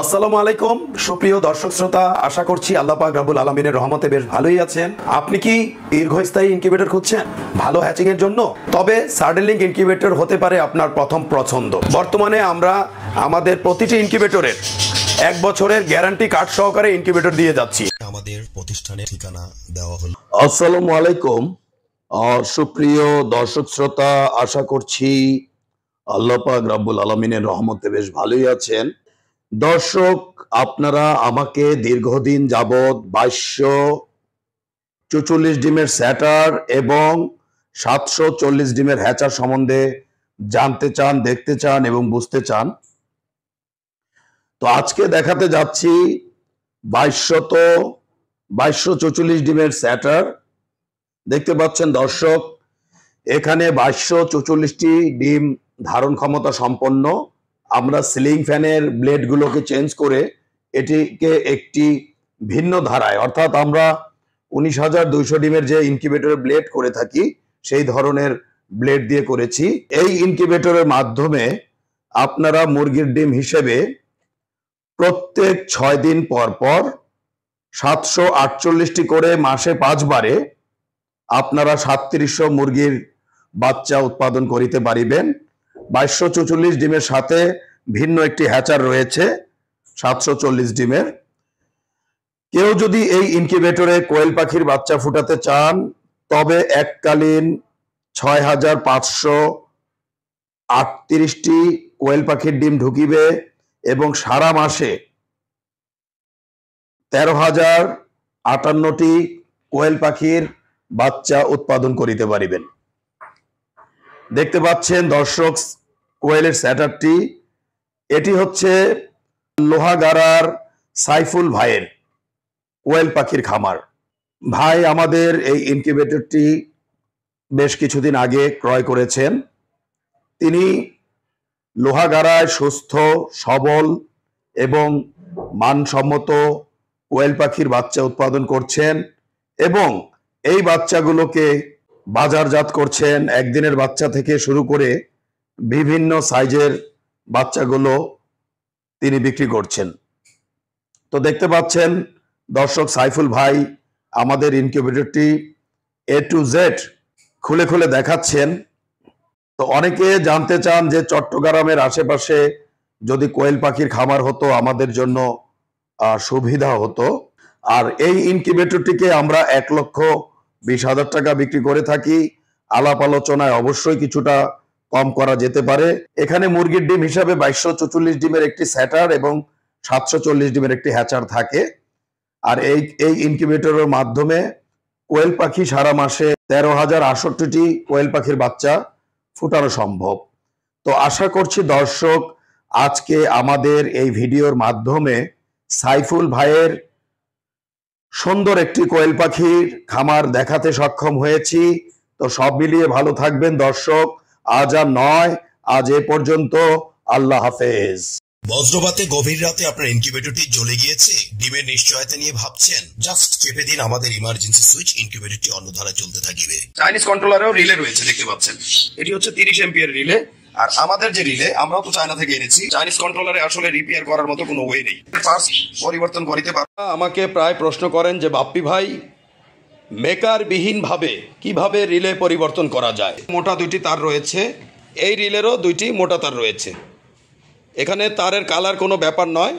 আসসালামু আলাইকুম সুপ্রিয় দর্শক শ্রোতা, আশা করছি আল্লাহ পাক রব্বুল আলামিনের রহমতে বেশ ভালোই আছেন। আপনি কি দীর্ঘস্থায়ী ইনকিউবেটর খুঁজছেন ভালো হ্যাচিং এর জন্য? তবে সার্ডেনলিংক ইনকিউবেটর হতে পারে আপনার প্রথম পছন্দ। বর্তমানে আমরা আমাদের প্রতিটি ইনকিউবেটরের 1 বছরের গ্যারান্টি কার্ড সহকারে ইনকিউবেটর দিয়ে যাচ্ছি। আমাদের প্রতিষ্ঠানের ঠিকানা দেওয়া হলো। আসসালামু আলাইকুম সুপ্রিয় দর্শক শ্রোতা, আশা করছি আল্লাহ পাক রব্বুল আলামিনের রহমতে বেশ ভালোই আছেন। দর্শক, আপনারা আমাকে দীর্ঘদিন যাবৎ 2244 ডিমের স্যাটার এবং 740 ডিমের হ্যাচার সম্বন্ধে জানতে চান, দেখতে চান এবং বুঝতে চান। তো আজকে দেখাতে যাচ্ছি 2244 ডিমের স্যাটার। দেখতে পাচ্ছেন দর্শক, এখানে 2244টি ডিম ধারণ ক্ষমতা সম্পন্ন। আমরা সিলিং ফ্যানের ব্লেডগুলোকে চেঞ্জ করে এটিকে একটি ভিন্ন ধারায়, অর্থাৎ আমরা 19,200 ডিমের যে ইনকিউবেটরের ব্লেড করে থাকি সেই ধরনের ব্লেড দিয়ে করেছি। এই ইনকিউবেটরের মাধ্যমে আপনারা মুরগির ডিম হিসেবে প্রত্যেক 6 দিন পর পর 748টি করে মাসে 5 বারে আপনারা 3700 মুরগির বাচ্চা উৎপাদন করিতে পারিবেন। 2244 ডিমের সাথে ভিন্ন একটি হ্যাচার রয়েছে 740 ডিমের। কেউ যদি এই ইনকিউবেটরে কোয়েল পাখির বাচ্চা ফুটাতে চান তবে এককালীন 6538টি কোয়েল পাখির ডিম ঢুকিবে এবং সারা মাসে 13,058টি কোয়েল পাখির বাচ্চা উৎপাদন করিতে পারিবেন। দেখতে পাচ্ছেন দর্শক কোয়েলের স্যাটারটি, এটি হচ্ছে লোহাগাড়ার সাইফুল ভাইয়ের কোয়েল পাখির খামার। ভাই আমাদের এই ইনকিউবেটরটি বেশ কিছুদিন আগে ক্রয় করেছেন। তিনি লোহাগাড়ায় সুস্থ সবল এবং মানসম্মত কোয়েল পাখির বাচ্চা উৎপাদন করছেন এবং এই বাচ্চাগুলোকে বাজারজাত করছেন। একদিনের বাচ্চা থেকে শুরু করে বিভিন্ন সাইজের বাচ্চাগুলো তিনি বিক্রি করছেন। তো দেখতে পাচ্ছেন দর্শক, সাইফুল ভাই আমাদের ইনকিউবেটরটি A to Z খুলে খুলে দেখাচ্ছেন। তো অনেকে জানতে চান যে চট্টগ্রামের আশেপাশে যদি কোয়েল পাখির খামার হতো আমাদের জন্য সুবিধা হতো। আর এই ইনকিউবেটরটিকে আমরা 1,20,000 টাকা বিক্রি করে থাকি। আলাপ আলোচনায় অবশ্যই কিছুটা কম করা যেতে পারে। এখানে মুরগির ডিম হিসাবে 2244 ডিমের একটি স্যাটার এবং 740 ডিমের একটি হ্যাচার থাকে। আর এই ইনকিউবেটরের মাধ্যমে কোয়েল পাখি সারা মাসে 13,068টি কোয়েল পাখির বাচ্চা ফুটানো সম্ভব। তো আশা করছি দর্শক, আজকে আমাদের এই ভিডিওর মাধ্যমে সাইফুল ভাইয়ের সুন্দর একটি কোয়েল পাখির খামার দেখাতে সক্ষম হয়েছি। তো সব মিলিয়ে ভালো থাকবেন দর্শক। আজ আর নয়, আজ এ পর্যন্ত। আল্লাহ হাফেজ। বজ্রপাতে গভীর রাতে আপনার ইনকিউবেটরটি জ্বলে গিয়েছে, ডিমের নিশ্চয়তা নিয়ে ভাবছেন? জাস্ট চেপে দিন আমাদের ইমার্জেন্সি সুইচ, ইনকিউবেটরটি অন্য ধারায় চলতে থাকবে। চাইনিজ কন্ট্রোলারেও রিলে রয়েছে, দেখতে পাচ্ছেন। এটি হচ্ছে 30 এম্পিয়ার রিলে। আর আমাদের যে রিলে আমরাও তো চায়না থেকে এনেছি। চাইনিজ কন্ট্রোলারে আসলে রিপেয়ার করার মতো কোনো ওয়ে নেই, পার্টস পরিবর্তন করিতে পারে। আমাকে প্রায় প্রশ্ন করেন যে বাপ্পি ভাই, মেকার বিহীন ভাবে কিভাবে রিলে পরিবর্তন করা যায়। মোটা 2টি তার রয়েছে, এই রিলেরও 2টি মোটা তার রয়েছে। এখানে তারের কালার কোনো ব্যাপার নয়,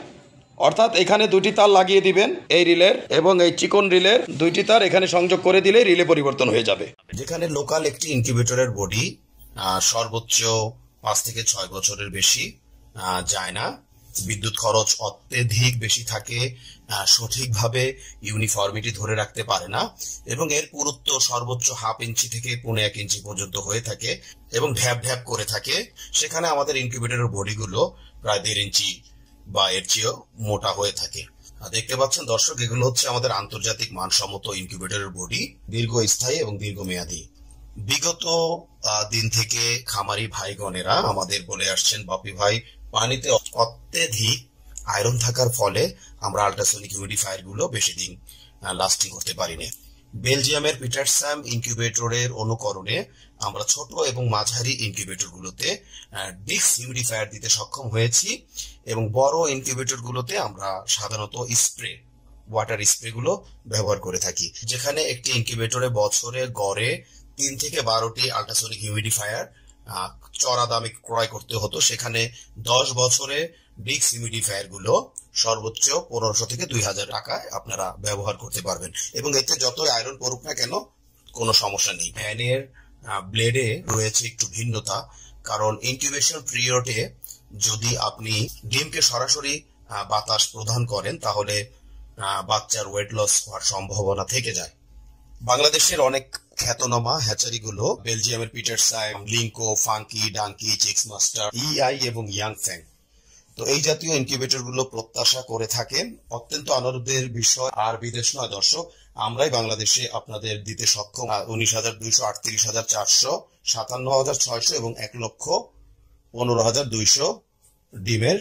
অর্থাৎ এখানে 2টি তার লাগিয়ে দিবেন এই রিলের এবং এই চিকন রিলের 2টি তার এখানে সংযোগ করে দিলে রিলে পরিবর্তন হয়ে যাবে। যেখানে লোকাল একটি ইনকিউবেটরের বডি সর্বোচ্চ 5 থেকে 6 বছরের বেশি যায় না, বিদ্যুৎ খরচ অত্যধিক বেশি থাকে, সঠিকভাবে ইউনিফর্মিটি ধরে রাখতে পারে না এবং এর পুরুত্ব সর্বোচ্চ 1/2 ইঞ্চি থেকে 1.5 ইঞ্চি পর্যন্ত হয়ে থাকে এবং ঢ্যাপ ঢ্যাপ করে থাকে, সেখানে আমাদের ইনকিউবেটরের বডিগুলো প্রায় 1.5 ইঞ্চি বা এর চেয়েও মোটা হয়ে থাকে। দেখতে পাচ্ছেন দর্শক, এগুলো হচ্ছে আমাদের আন্তর্জাতিক মানসম্মত ইনকিউবেটরের বডি, দীর্ঘস্থায়ী এবং দীর্ঘমেয়াদী। বিগত দিন থেকে খামারি ভাইগণেরা আমাদের বলে আসছেন, বাপি ভাই, পানিতে অত্যধিক আয়রন থাকার ফলে আমরা আল্ট্রাসনিক হিউমিডিফায়ার গুলো বেশি দিন লাস্টিং করতে পারি না। বেলজিয়ামের পিটারসাম ইনকিউবেটরের অনুকরণে আমরা ছোট এবং মাঝারি ইনকিউবেটর গুলোতে ডিস্ক হিউমিডিফায়ার দিতে সক্ষম হয়েছি, এবং বড় ইনকিউবেটর গুলোতে আমরা সাধারণত ওয়াটার স্প্রে গুলো ব্যবহার করে থাকি। যেখানে একটি ইনকিউবেটরে বছরে গড়ে 3 থেকে 12টি আল্ট্রাসনিক হিউমিডিফায়ার চড়া দামে ক্রয় করতে হতো, সেখানে 10 বছরে ডিস্ক হিউমিডিফায়ার গুলো সর্বোচ্চ 1500 থেকে 2000 টাকায় আপনারা ব্যবহার করতে পারবেন, এবং এতে যতই আয়রন পড়ুক না কেন কোনো সমস্যা নেই। ফ্যানের ব্লেডে রয়েছে একটু ভিন্নতা, কারণ ইনকিউবেশন পিরিয়ডে যদি আপনি ডিমকে সরাসরি বাতাস প্রদান করেন তাহলে বাচ্চার ওয়েট লস হওয়ার সম্ভাবনা থেকে যায়। বাংলাদেশের অনেক খ্যাতনামা হ্যাচারিগুলো বেলজিয়ামের পিটারসাম, লিঙ্কো, ফাঙ্কি, ডাঙ্কি, চিক্স মাস্টার, ইআই এবং ইয়াংফ্যাং, তো এই জাতীয় ইনকিউবেটর গুলো প্রত্যাশা করে থাকেন। অত্যন্ত আনন্দের বিষয় আর বিদেশ নয় দর্শক, আমরাই বাংলাদেশে আপনাদের দিতে সক্ষম 19,200, 38,400, 57,600 এবং 1,15,200 ডিমের